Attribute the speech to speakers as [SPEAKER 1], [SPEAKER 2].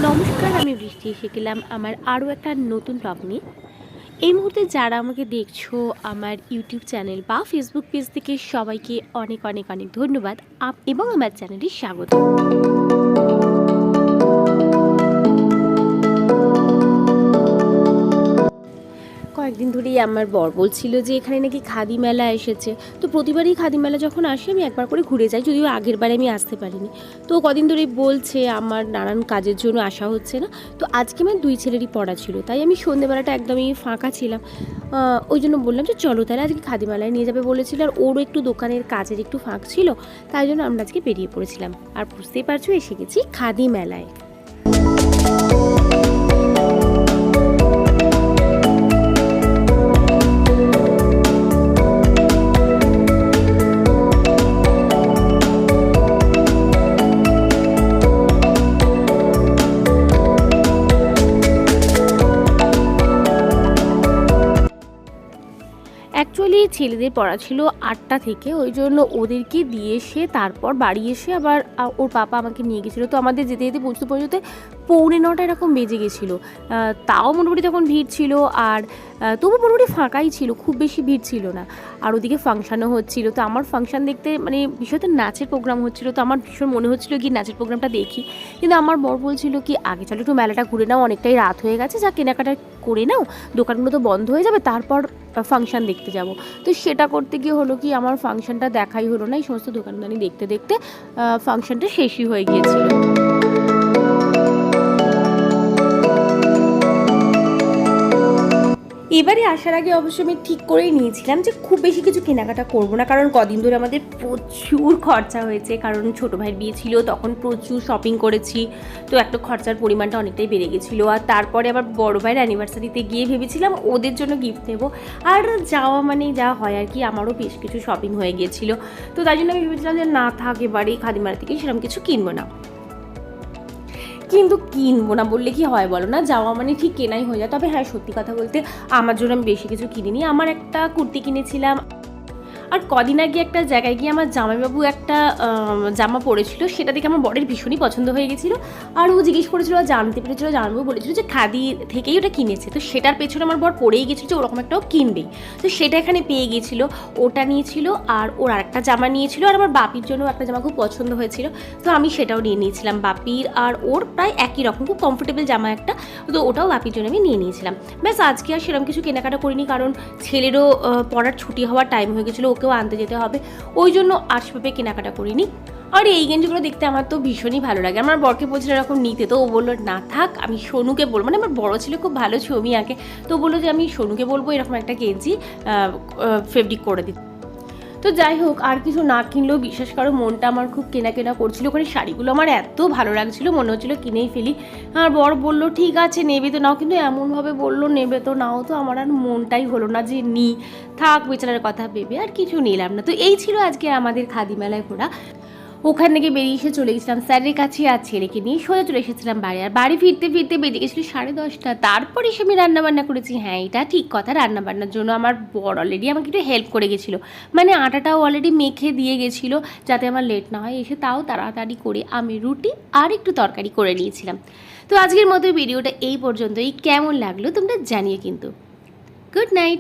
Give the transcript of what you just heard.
[SPEAKER 1] নমস্কার, আমি বৃষ্টি এসে গেলাম আমার আরও একটা নতুন ব্লগ নিয়ে। এই মুহূর্তে যারা আমাকে দেখছো আমার ইউটিউব চ্যানেল বা ফেসবুক পেজ থেকে সবাইকে অনেক অনেক অনেক ধন্যবাদ এবং আমার চ্যানেলে স্বাগত। কয়েকদিন ধরেই আমার বর বলছিল যে এখানে নাকি খাদি মেলা এসেছে। তো প্রতিবারই খাদি মেলা যখন আসে আমি একবার করে ঘুরে যাই, যদিও আগের বারে আমি আসতে পারিনি। তো কদিন ধরেই বলছে, আমার নানান কাজের জন্য আসা হচ্ছে না। তো আজকে আমার দুই ছেলেরই পড়া ছিল, তাই আমি সন্ধ্যেবেলাটা একদমই ফাঁকা ছিলাম। ওই জন্য বললাম যে চলো তাহলে আজকে খাদি মেলায় নিয়ে যাবে বলেছিল, আর ওরও একটু দোকানের কাজের একটু ফাঁক ছিল, তাই জন্য আমরা আজকে বেরিয়ে পড়েছিলাম। আর বুঝতেই পারছো এসে গেছি খাদি মেলায়। অ্যাকচুয়ালি ছেলেদের পড়া ছিল 8টা থেকে, ওই জন্য ওদেরকে দিয়ে এসে তারপর বাড়ি এসে আবার ওর পাপা আমাকে নিয়ে গেছিলো। তো আমাদের যেতে যেতে পৌঁছতে পৌঁছতে 8:45 এরকম বেজে গেছিলো। তাও মোটামুটি তখন ভিড় ছিল, আর তবু মোটামুটি ফাঁকাই ছিল, খুব বেশি ভিড় ছিল না। আর ওদিকে ফাংশানও হচ্ছিলো। তো আমার ফাংশান দেখতে মানে বিষয়টা নাচের প্রোগ্রাম হচ্ছিলো, তো আমার ভীষণ মনে হচ্ছিলো কি নাচের প্রোগ্রামটা দেখি। কিন্তু আমার বর বলছিল কি আগে চলো একটু মেলাটা ঘুরে নাও, অনেকটাই রাত হয়ে গেছে, যা কেনাকাটা করে নাও, দোকানগুলো তো বন্ধ হয়ে যাবে, তারপর ফাংশান দেখতে যাব। তো সেটা করতে গিয়ে হলো কি আমার ফাংশানটা দেখাই হলো না, এই সমস্ত দোকানদানি দেখতে দেখতে ফাংশানটা শেষই হয়ে গিয়েছিল। এবারে আসার আগে অবশ্য আমি ঠিক করেই নিয়েছিলাম যে খুব বেশি কিছু কেনাকাটা করবো না, কারণ কদিন ধরে আমাদের প্রচুর খরচা হয়েছে, কারণ ছোটো ভাইয়ের বিয়ে ছিল তখন প্রচুর শপিং করেছি। তো একটা খরচার পরিমাণটা অনেকটাই বেড়ে গেছিলো। আর তারপরে আবার বড় ভাইয়ের অ্যানিভার্সারিতে গিয়ে ভেবেছিলাম ওদের জন্য গিফট নেবো, আর যাওয়া মানে যা হয় আর কি, আমারও বেশ কিছু শপিং হয়ে গিয়েছিলো। তো তাই জন্য আমি ভেবেছিলাম যে না থাক, এবারে খাদিমারা থেকে সেরকম কিছু কিনবো না। কিন্তু কিনবো না বললে কি হয় বলো না, যাওয়া মানে ঠিক কেনাই হয়ে যায়। তবে হ্যাঁ, সত্যি কথা বলতে আমার জন্য আমি বেশি কিছু কিনিনি। আমার একটা কুর্তি কিনেছিলাম, আর কদিন আগে একটা জায়গায় গিয়ে আমার জামাইবাবু একটা জামা পরেছিল, সেটা দেখে আমার বরের ভীষণই পছন্দ হয়ে গেছিলো। আর ও জিজ্ঞেস করেছিল, জানতে পেরেছিল, জামাইবাবু বলেছিল যে খাদি থেকেই ওটা কিনেছে। তো সেটার পেছনে আমার বর পড়েই গেছিলো যে ওরকম একটাও কিনবেই। তো সেটা এখানে পেয়ে গেছিলো, ওটা নিয়েছিল। আর ওর আরেকটা জামা নিয়েছিল, আর আমার বাপির জন্য একটা জামা খুব পছন্দ হয়েছিল, তো আমি সেটাও নিয়ে নিয়েছিলাম। বাপির আর ওর প্রায় একই রকম, খুব কমফোর্টেবল জামা একটা, তো ওটাও বাপির জন্য আমি নিয়ে নিয়েছিলাম। ব্যাস, আজকে আর সেরকম কিছু কেনাকাটা করিনি, কারণ ছেলেরও পড়ার ছুটি হওয়ার টাইম হয়ে গেছিলো, ওকেও আনতে যেতে হবে, ওই জন্য আর সেভাবে কেনাকাটা করিনি। আর এই গেঞ্জিগুলো দেখতে আমার তো ভীষণই ভালো লাগে। আমার বরকে বলছিল এরকম নিতে, তো ও বললো না থাক, আমি সোনুকে বলবো। মানে আমার বড় ছিল খুব ভালো ছবি আঁকে, তো বললো যে আমি সোনুকে বলবো এরকম একটা গেঞ্জি ফেব্রিক করে দিতে। তো যাই হোক, আর কিছু না কিনলেও বিশ্বাস করো মনটা আমার খুব কেনা করছিল। ওখানে শাড়িগুলো আমার এত ভালো লাগছিলো, মনে হচ্ছিলো কিনেই ফেলি। আর বর বললো ঠিক আছে নেবে তো নাও, কিন্তু এমনভাবে বললো নেবে তো নাও, তো আমার আর মনটাই হলো না যে থাক বেচারার কথা ভেবে আর কিছু নিলাম না। তো এই ছিল আজকে আমাদের খাদি মেলায় ঘোরা। ওখান থেকে বেরিয়ে এসে চলে গেছিলাম স্যারের কাছে, আর ছেলেকে নিয়ে সোজা চলে এসেছিলাম বাড়ি। আর বাড়ি ফিরতে ফিরতে বেজে গেছিলো 10:30। তারপরে এসে আমি রান্নাবান্না করেছি। হ্যাঁ, এটা ঠিক কথা, রান্নাবান্নার জন্য আমার বর অলরেডি আমাকে একটু হেল্প করে গেছিলো, মানে আটাটাও অলরেডি মেখে দিয়ে গেছিলো যাতে আমার লেট না হয়। এসে তাও তাড়াতাড়ি করে আমি রুটি আর একটু তরকারি করে নিয়েছিলাম। তো আজকের মতো ভিডিওটা এই পর্যন্তই। কেমন লাগলো তোমরা জানিয়ে কিন্তু। Good night.